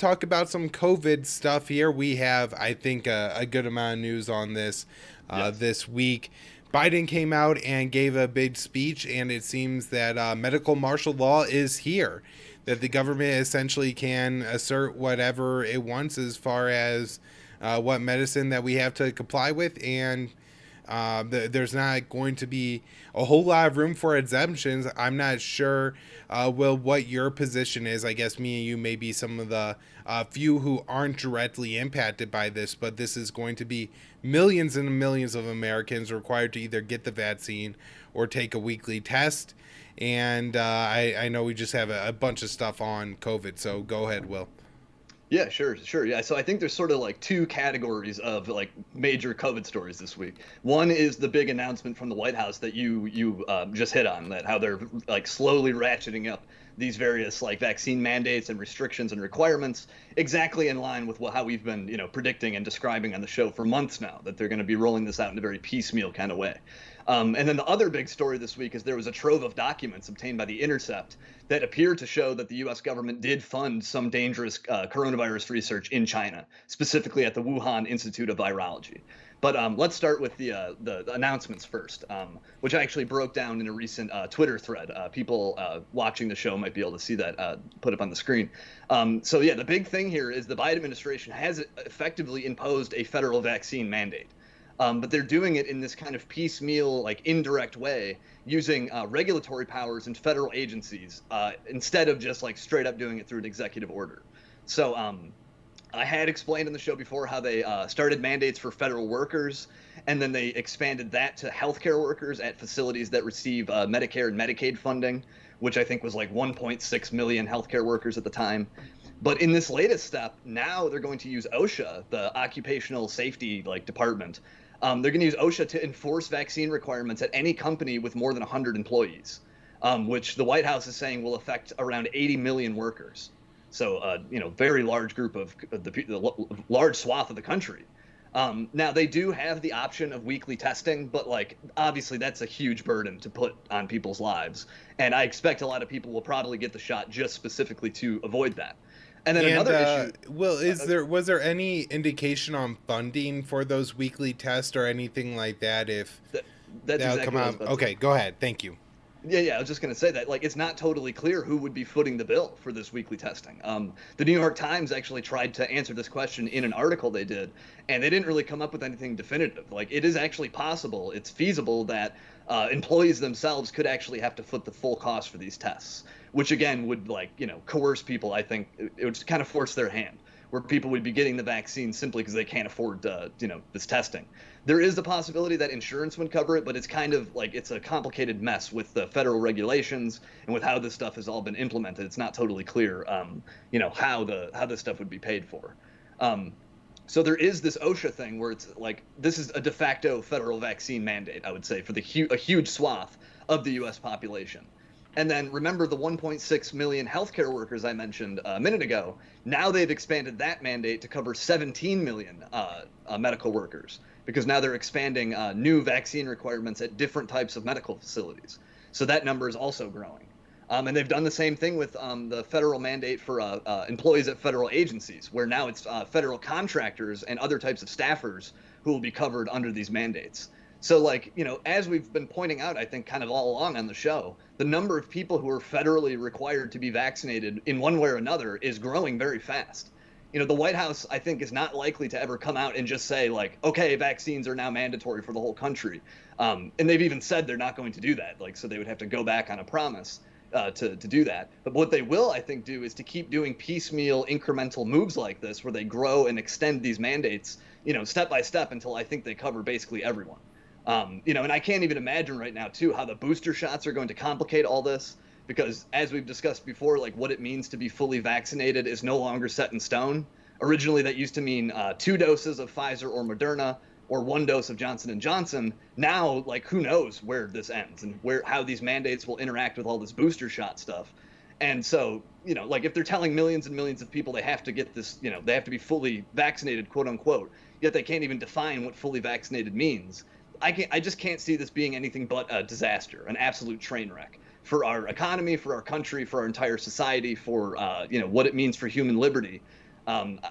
talk about some COVID stuff here. We have, I think, a good amount of news on this Yes. this week. Biden came out and gave a big speech, and it seems that medical martial law is here. That the government essentially can assert whatever it wants as far as what medicine that we have to comply with, and there's not going to be a whole lot of room for exemptions. I'm not sure, Will, what your position is. I guess me and you may be some of the few who aren't directly impacted by this, but this is going to be millions and millions of Americans required to either get the vaccine or take a weekly test. And I know we just have a bunch of stuff on COVID, so go ahead, Will. Yeah, sure. Yeah, so I think there's sort of like two categories of like major COVID stories this week. One is the big announcement from the White House that you just hit on, that how they're like slowly ratcheting up these various like vaccine mandates and restrictions and requirements, exactly in line with how we've been predicting and describing on the show for months now, that they're going to be rolling this out in a very piecemeal kind of way. And then the other big story this week is there was a trove of documents obtained by The Intercept that appear to show that the U.S. government did fund some dangerous coronavirus research in China, specifically at the Wuhan Institute of Virology. But let's start with the announcements first, which I actually broke down in a recent Twitter thread. People watching the show might be able to see that put up on the screen. So yeah, the big thing here is the Biden administration has effectively imposed a federal vaccine mandate. But they're doing it in this kind of piecemeal, like indirect way, using regulatory powers in federal agencies instead of just like straight up doing it through an executive order. So I had explained in the show before how they started mandates for federal workers, and then they expanded that to healthcare workers at facilities that receive Medicare and Medicaid funding, which I think was like 1.6 million healthcare workers at the time. But in this latest step, now they're going to use OSHA, the occupational safety like department. They're going to use OSHA to enforce vaccine requirements at any company with more than 100 employees, which the White House is saying will affect around 80 million workers. So, very large group of the large swath of the country. Now, they do have the option of weekly testing, but like obviously that's a huge burden to put on people's lives. And I expect a lot of people will probably get the shot just specifically to avoid that. And then And another issue. Will, uh, was there any indication on funding for those weekly tests or anything like that? If that, that's that'll come exactly what I was out. about to say. Okay, go ahead. Thank you. Yeah, I was just going to say that, like, it's not totally clear who would be footing the bill for this weekly testing. The New York Times actually tried to answer this question in an article they did, and they didn't really come up with anything definitive. Like, it is actually possible, it's feasible that employees themselves could actually have to foot the full cost for these tests, which again would, like, coerce people. I think it would kind of force their hand, where people would be getting the vaccine simply because they can't afford, this testing. There is the possibility that insurance would cover it, but it's kind of like it's a complicated mess with the federal regulations and with how this stuff has all been implemented. It's not totally clear, how this stuff would be paid for. So there is this OSHA thing where it's like this is a de facto federal vaccine mandate, I would say, for a huge swath of the U.S. population. And then remember the 1.6 million healthcare workers I mentioned a minute ago. Now they've expanded that mandate to cover 17 million medical workers, because now they're expanding new vaccine requirements at different types of medical facilities. So that number is also growing. And they've done the same thing with the federal mandate for employees at federal agencies, where now it's federal contractors and other types of staffers who will be covered under these mandates. So, like, as we've been pointing out, I think kind of all along on the show, the number of people who are federally required to be vaccinated in one way or another is growing very fast. The White House, I think, is not likely to ever come out and just say, like, okay, vaccines are now mandatory for the whole country. And they've even said they're not going to do that. Like, so they would have to go back on a promise to do that. But what they will, I think, do is to keep doing piecemeal, incremental moves like this, where they grow and extend these mandates, step by step until I think they cover basically everyone. And I can't even imagine right now, too, how the booster shots are going to complicate all this, because as we've discussed before, like what it means to be fully vaccinated is no longer set in stone. Originally, that used to mean 2 doses of Pfizer or Moderna or 1 dose of Johnson and Johnson. Now, like, who knows where this ends and how these mandates will interact with all this booster shot stuff. And so, like if they're telling millions and millions of people they have to get this, they have to be fully vaccinated, quote unquote, yet they can't even define what fully vaccinated means. I just can't see this being anything but a disaster, an absolute train wreck for our economy, for our country, for our entire society, for what it means for human liberty.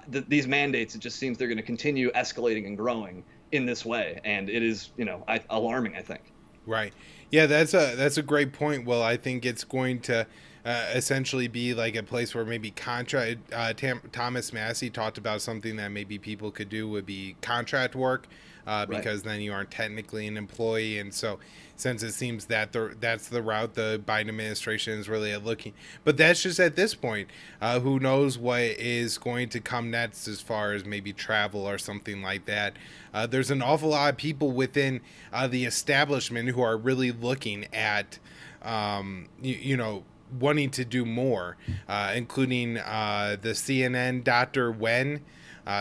These mandates, it just seems they're going to continue escalating and growing in this way, and it is, alarming, I think. Right. Yeah, that's a great point. Well, I think it's going to essentially be like a place where maybe Thomas Massey talked about something that maybe people could do would be contract work, Right. because then you aren't technically an employee. And so, since it seems that that's the route the Biden administration is really looking, but that's just at this point. Who knows what is going to come next as far as maybe travel or something like that. There's an awful lot of people within the establishment who are really looking at, wanting to do more, including the CNN Dr. Wen.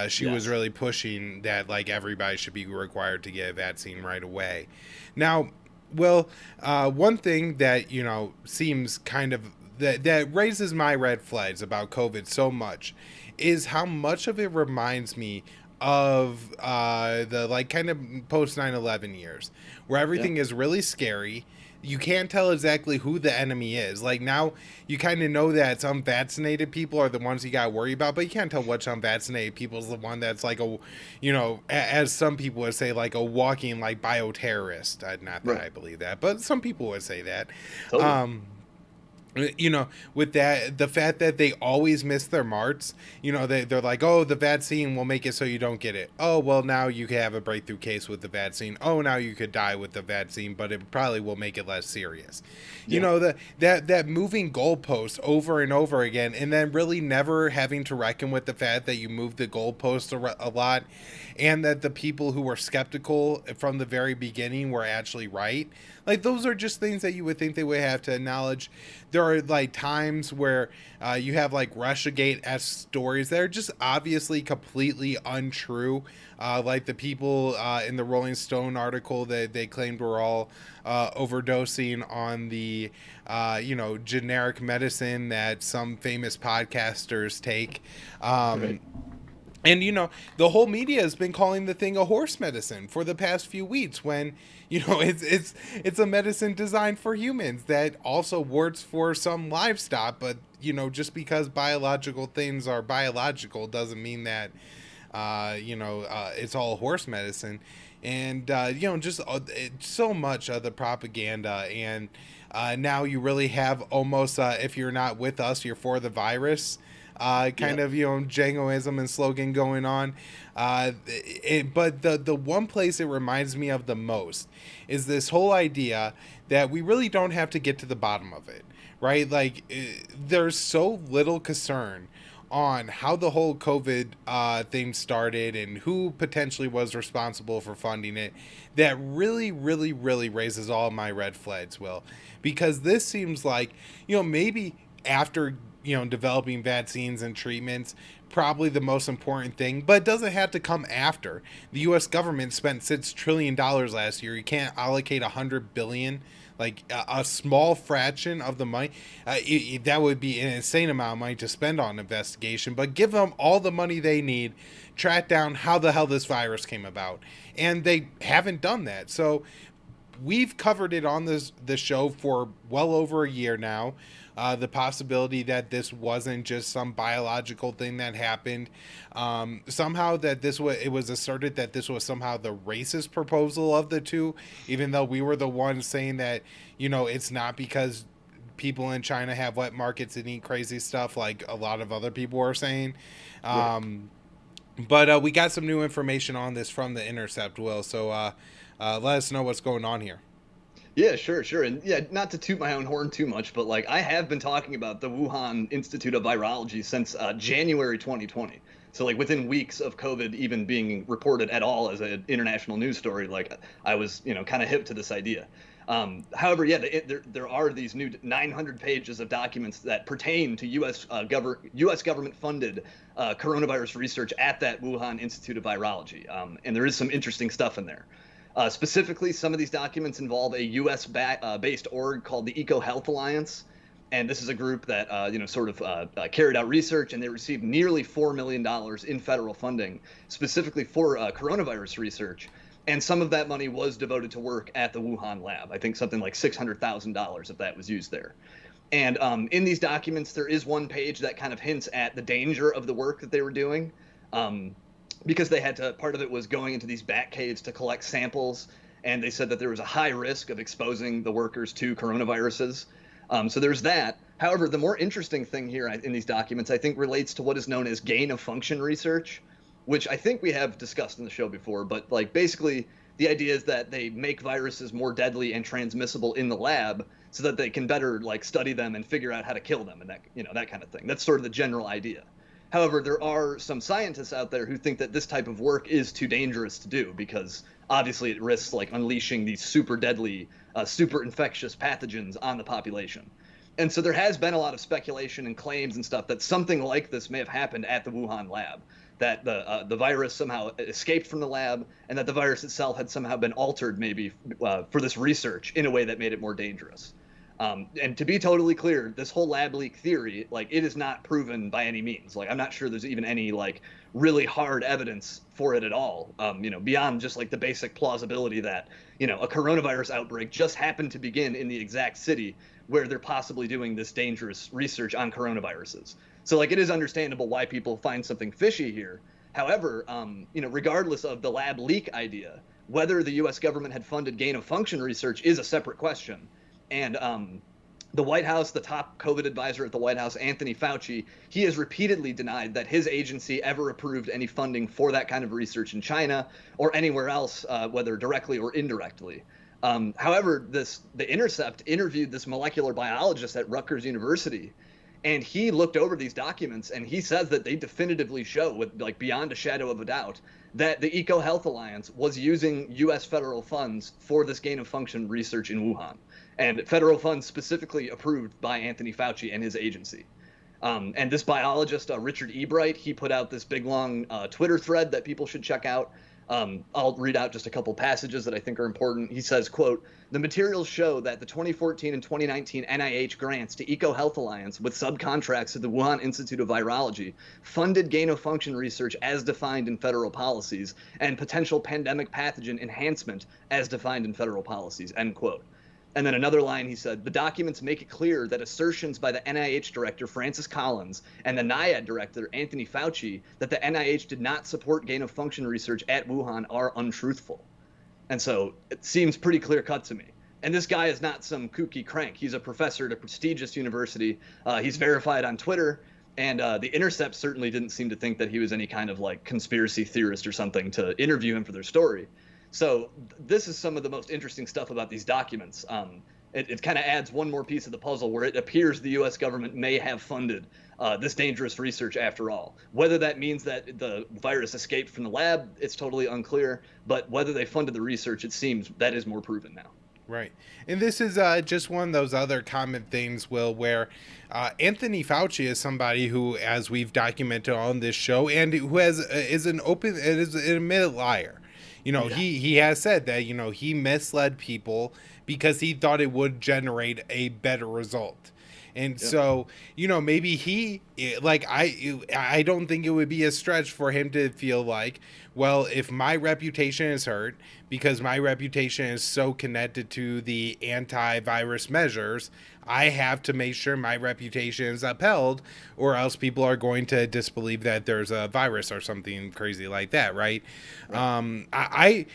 She was Yes. really pushing that like everybody should be required to get a vaccine right away. Now, well, one thing that seems kind of that raises my red flags about COVID so much is how much of it reminds me of the like kind of post 9/11 years, where Yeah. everything is really scary. You can't tell exactly who the enemy is. Like now, you kind of know that some vaccinated people are the ones you got to worry about, but you can't tell which unvaccinated people is the one that's like as some people would say, like a walking like bioterrorist. Not that Right. I believe that, but some people would say that. Totally. Um, with that, the fact that they always miss their marks, they're like, oh, the vaccine will make it so you don't get it. Oh, well, now you could have a breakthrough case with the vaccine. Oh, now you could die with the vaccine, but it probably will make it less serious. Yeah. That moving goalpost over and over again, and then really never having to reckon with the fact that you moved the goalpost a lot, and that the people who were skeptical from the very beginning were actually right. Like those are just things that you would think they would have to acknowledge. There are like times where you have like Russiagate-esque stories that are just obviously completely untrue. Like the people in the Rolling Stone article that they claimed were all overdosing on the generic medicine that some famous podcasters take. Right. And the whole media has been calling the thing a horse medicine for the past few weeks, when it's a medicine designed for humans that also works for some livestock. But just because biological things are biological doesn't mean that it's all horse medicine. And just so much of the propaganda. And now you really have almost, if you're not with us, you're for the virus kind of jingoism and slogan going on. But the one place it reminds me of the most is this whole idea that we really don't have to get to the bottom of it, right? Like there's so little concern on how the whole COVID thing started and who potentially was responsible for funding it, that really, really, really raises all my red flags, Will. Because this seems like, maybe after developing vaccines and treatments, probably the most important thing, but it doesn't have to come after. The U.S. government spent $6 trillion last year. You can't allocate $100 billion, like a small fraction of the money. That would be an insane amount of money to spend on investigation, but give them all the money they need, track down how the hell this virus came about. And they haven't done that. So we've covered it on the show for well over a year now. The possibility that this wasn't just some biological thing that happened. Somehow that it was asserted that this was somehow the racist proposal of the two, even though we were the ones saying that, it's not because people in China have wet markets and eat crazy stuff like a lot of other people are saying. Right. But we got some new information on this from The Intercept, Will. So let us know what's going on here. Yeah, sure, sure. And yeah, not to toot my own horn too much, but like I have been talking about the Wuhan Institute of Virology since January 2020. So like within weeks of COVID even being reported at all as an international news story, like I was, kind of hip to this idea. However, yeah, there are these new 900 pages of documents that pertain to U.S. Government funded coronavirus research at that Wuhan Institute of Virology, and there is some interesting stuff in there. Specifically, some of these documents involve a U.S. based org called the Eco Health Alliance, and this is a group that carried out research, and they received nearly $4 million in federal funding specifically for coronavirus research. And some of that money was devoted to work at the Wuhan lab. I think something like $600,000 of that was used there. And in these documents, there is one page that kind of hints at the danger of the work that they were doing, um, because they had to. Part of it was going into these bat caves to collect samples, and they said that there was a high risk of exposing the workers to coronaviruses. So there's that. However, the more interesting thing here in these documents, I think, relates to what is known as gain of function research, which I think we have discussed in the show before. But like basically, the idea is that they make viruses more deadly and transmissible in the lab so that they can better like study them and figure out how to kill them and that that kind of thing. That's sort of the general idea. However, there are some scientists out there who think that this type of work is too dangerous to do because obviously it risks like unleashing these super deadly, super infectious pathogens on the population. And so there has been a lot of speculation and claims and stuff that something like this may have happened at the Wuhan lab, that the virus somehow escaped from the lab, and that the virus itself had somehow been altered maybe for this research in a way that made it more dangerous. And to be totally clear, this whole lab leak theory, like it is not proven by any means. Like I'm not sure there's even any like really hard evidence for it at all. Beyond just like the basic plausibility that a coronavirus outbreak just happened to begin in the exact city where they're possibly doing this dangerous research on coronaviruses. So like it is understandable why people find something fishy here. However, regardless of the lab leak idea, whether the U.S. government had funded gain of function research is a separate question. And the White House, the top COVID advisor at the White House, Anthony Fauci, he has repeatedly denied that his agency ever approved any funding for that kind of research in China or anywhere else, whether directly or indirectly. However, The Intercept interviewed this molecular biologist at Rutgers University, and he looked over these documents, and he says that they definitively show, with like beyond a shadow of a doubt, that the EcoHealth Alliance was using U.S. federal funds for this gain of function research in Wuhan, and federal funds specifically approved by Anthony Fauci and his agency. And this biologist, Richard Ebright, he put out this big long Twitter thread that people should check out. I'll read out just a couple passages that I think are important. He says, quote, "The materials show that the 2014 and 2019 NIH grants to EcoHealth Alliance with subcontracts to the Wuhan Institute of Virology funded gain-of-function research as defined in federal policies and potential pandemic pathogen enhancement as defined in federal policies," end quote. And then another line, he said, "The documents make it clear that assertions by the NIH director, Francis Collins, and the NIAID director, Anthony Fauci, that the NIH did not support gain-of-function research at Wuhan are untruthful." And so it seems pretty clear-cut to me. And this guy is not some kooky crank. He's a professor at a prestigious university. He's verified on Twitter. And The Intercept certainly didn't seem to think that he was any kind of like conspiracy theorist or something to interview him for their story. So this is some of the most interesting stuff about these documents. It kind of adds one more piece of the puzzle where it appears the U.S. government may have funded this dangerous research after all. Whether that means that the virus escaped from the lab, it's totally unclear. But whether they funded the research, it seems that is more proven now. Right. And this is just one of those other common things, Will, where Anthony Fauci is somebody who, as we've documented on this show, and who is an admitted liar. He has said that, he misled people because he thought it would generate a better result. And so, maybe I don't think it would be a stretch for him to feel like, well, if my reputation is hurt because my reputation is so connected to the antivirus measures, I have to make sure my reputation is upheld, or else people are going to disbelieve that there's a virus or something crazy like that, right? I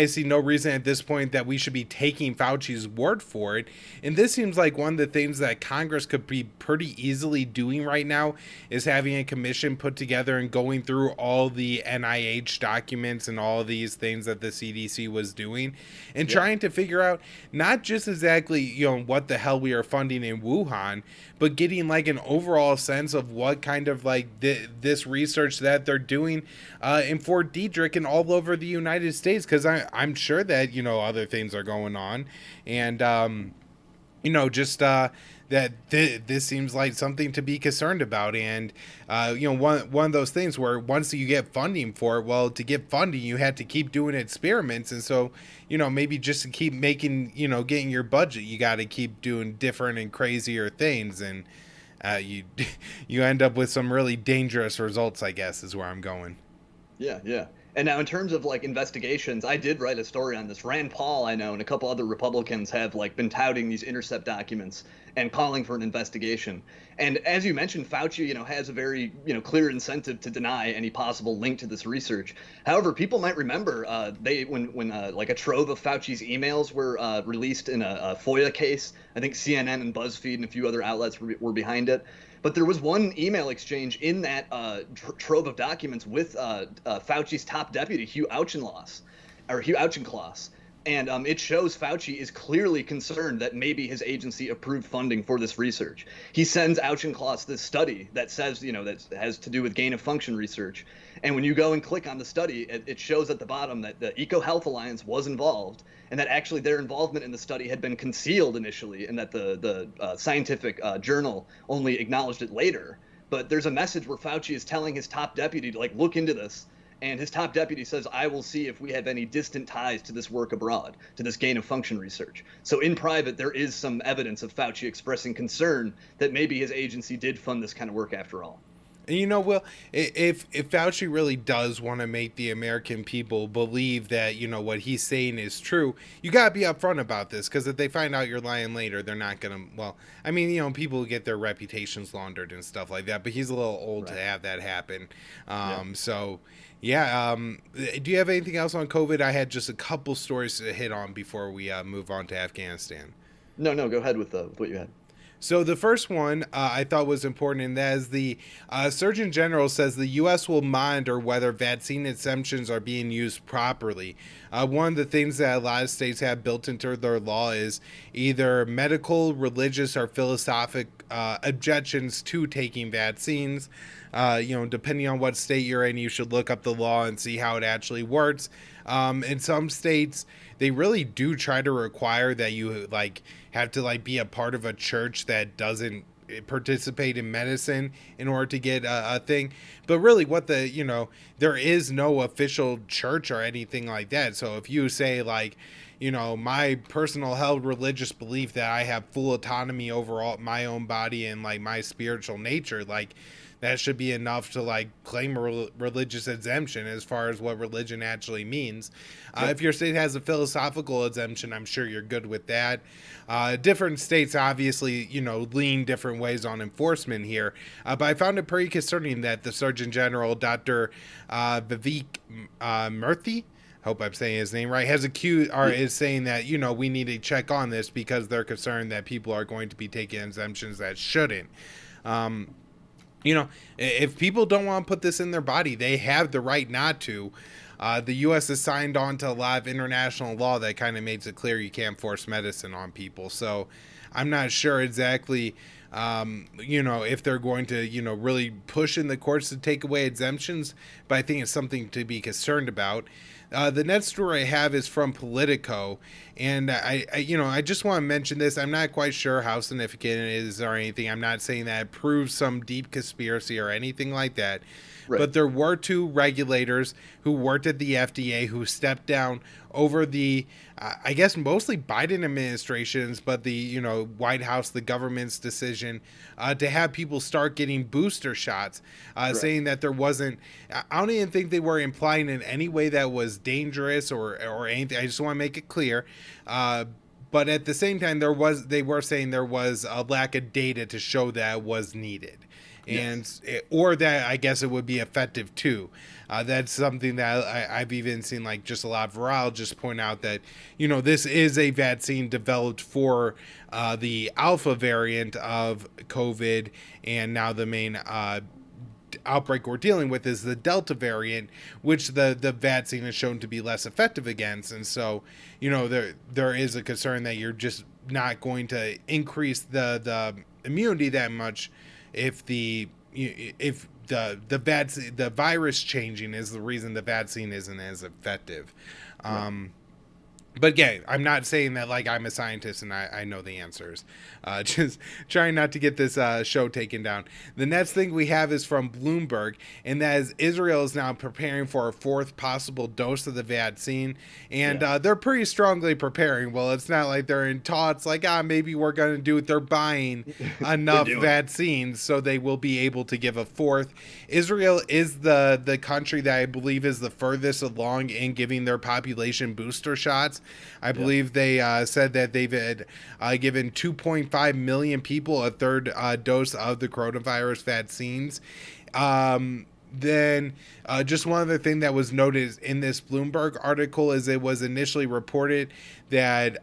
see no reason at this point that we should be taking Fauci's word for it. And this seems like one of the things that Congress could be pretty easily doing right now is having a commission put together and going through all the NIH documents and all these things that the CDC was doing and trying to figure out not just exactly, what the hell we are funding in Wuhan, but getting like an overall sense of what kind of like this research that they're doing in Fort Detrick and all over the United States, because I'm sure that other things are going on, and that this seems like something to be concerned about. And one of those things where once you get funding for it, well, to get funding you had to keep doing experiments, and so maybe just to keep making getting your budget, you got to keep doing different and crazier things, and you end up with some really dangerous results, I guess, is where I'm going. Yeah. And now, in terms of like investigations, I did write a story on this. Rand Paul, I know, and a couple other Republicans have like been touting these intercept documents and calling for an investigation. And as you mentioned, Fauci, has a very, clear incentive to deny any possible link to this research. However, people might remember when like a trove of Fauci's emails were released in a FOIA case. I think CNN and BuzzFeed and a few other outlets were behind it. But there was one email exchange in that trove of documents with Fauci's top deputy, Hugh Auchincloss. And it shows Fauci is clearly concerned that maybe his agency approved funding for this research. He sends Auchincloss this study that says, that has to do with gain of function research. And when you go and click on the study, it shows at the bottom that the EcoHealth Alliance was involved, and that actually their involvement in the study had been concealed initially, and that the scientific journal only acknowledged it later. But there's a message where Fauci is telling his top deputy to look into this. And his top deputy says, I will see if we have any distant ties to this work abroad, to this gain of function research. So in private, there is some evidence of Fauci expressing concern that maybe his agency did fund this kind of work after all. And Will, if Fauci really does want to make the American people believe that, what he's saying is true, you got to be upfront about this, because if they find out you're lying later, they're not going to, people get their reputations laundered and stuff like that, but he's a little old to have that happen. So, yeah. Do you have anything else on COVID? I had just a couple stories to hit on before we move on to Afghanistan. No, go ahead with what you had. So the first one I thought was important, and that is the Surgeon General says the U.S. will monitor whether vaccine exemptions are being used properly. One of the things that a lot of states have built into their law is either medical, religious, or philosophic objections to taking vaccines. Depending on what state you're in, you should look up the law and see how it actually works. In some states, they really do try to require that you have to be a part of a church that doesn't participate in medicine in order to get a thing. But really there is no official church or anything like that. So if you say my personal held religious belief that I have full autonomy over my own body and my spiritual nature, that should be enough to claim a religious exemption as far as what religion actually means. If your state has a philosophical exemption, I'm sure you're good with that. Different states obviously, lean different ways on enforcement here. But I found it pretty concerning that the Surgeon General, Dr. Vivek Murthy, hope I'm saying his name right, has accused or is saying that, we need to check on this because they're concerned that people are going to be taking exemptions that shouldn't. If people don't want to put this in their body, they have the right not to. The U.S. has signed on to a lot of international law that kind of makes it clear you can't force medicine on people. So I'm not sure exactly, if they're going to, really push in the courts to take away exemptions, but I think it's something to be concerned about. The next story I have is from Politico, and I just want to mention this. I'm not quite sure how significant it is or anything. I'm not saying that it proves some deep conspiracy or anything like that. Right. But there were two regulators who worked at the FDA who stepped down over the, I guess, mostly Biden administrations, but the, White House, the government's decision to have people start getting booster shots, saying that there wasn't, I don't even think they were implying in any way that was dangerous or anything. I just want to make it clear. But at the same time, they were saying there was a lack of data to show that it was needed. Yes. Or that I guess it would be effective too. That's something that I've even seen just a lot of virologists point out that, this is a vaccine developed for the alpha variant of COVID, and now the main outbreak we're dealing with is the Delta variant, which the vaccine is shown to be less effective against. And so, there is a concern that you're just not going to increase the immunity that much if the virus changing is the reason the vaccine isn't as effective. But again, I'm not saying that like I'm a scientist and I know the answers. Just trying not to get this show taken down. The next thing we have is from Bloomberg, and that is Israel is now preparing for a fourth possible dose of the vaccine, and they're pretty strongly preparing. Well, it's not like they're in talks like maybe we're going to do it. They're buying enough vaccines so they will be able to give a fourth. Israel is the country that I believe is the furthest along in giving their population booster shots. I believe they said that they've had given 2.5 million people a third dose of the coronavirus vaccines. Then just one other thing that was noted in this Bloomberg article is it was initially reported that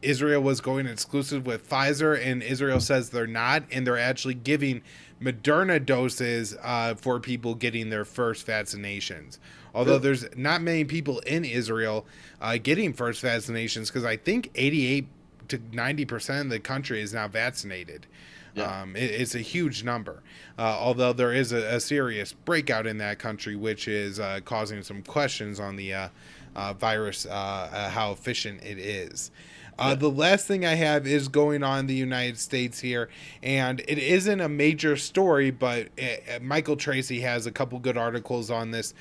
Israel was going exclusive with Pfizer, and Israel says they're not, and they're actually giving Moderna doses for people getting their first vaccinations. Although there's not many people in Israel getting first vaccinations, because I think 88 to 90% of the country is now vaccinated. It's a huge number, although there is a serious breakout in that country, which is causing some questions on the virus, how efficient it is. The last thing I have is going on in the United States here, and it isn't a major story, but Michael Tracy has a couple good articles on this.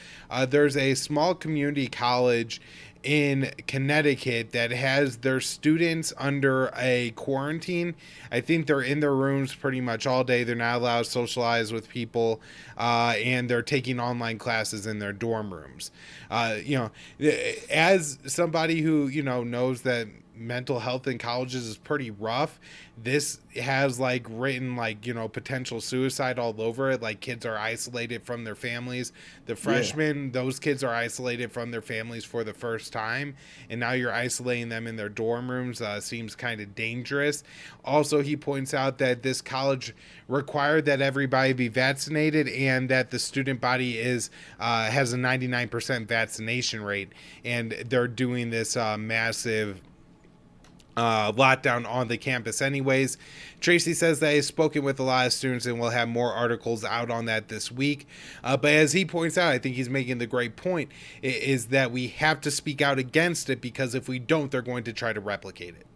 There's a small community college in Connecticut that has their students under a quarantine. I think they're in their rooms pretty much all day. They're not allowed to socialize with people, and they're taking online classes in their dorm rooms. As somebody who, knows that mental health in colleges is pretty rough, this has written potential suicide all over it. Like, kids are isolated from their families. The freshmen, those kids are isolated from their families for the first time, and now you're isolating them in their dorm rooms. Seems kind of dangerous. Also, he points out that this college required that everybody be vaccinated, and that the student body has a 99% vaccination rate, and they're doing this massive lockdown on the campus anyways. Tracy says that he's spoken with a lot of students and will have more articles out on that this week. But as he points out, I think he's making the great point, is that we have to speak out against it, because if we don't, they're going to try to replicate it.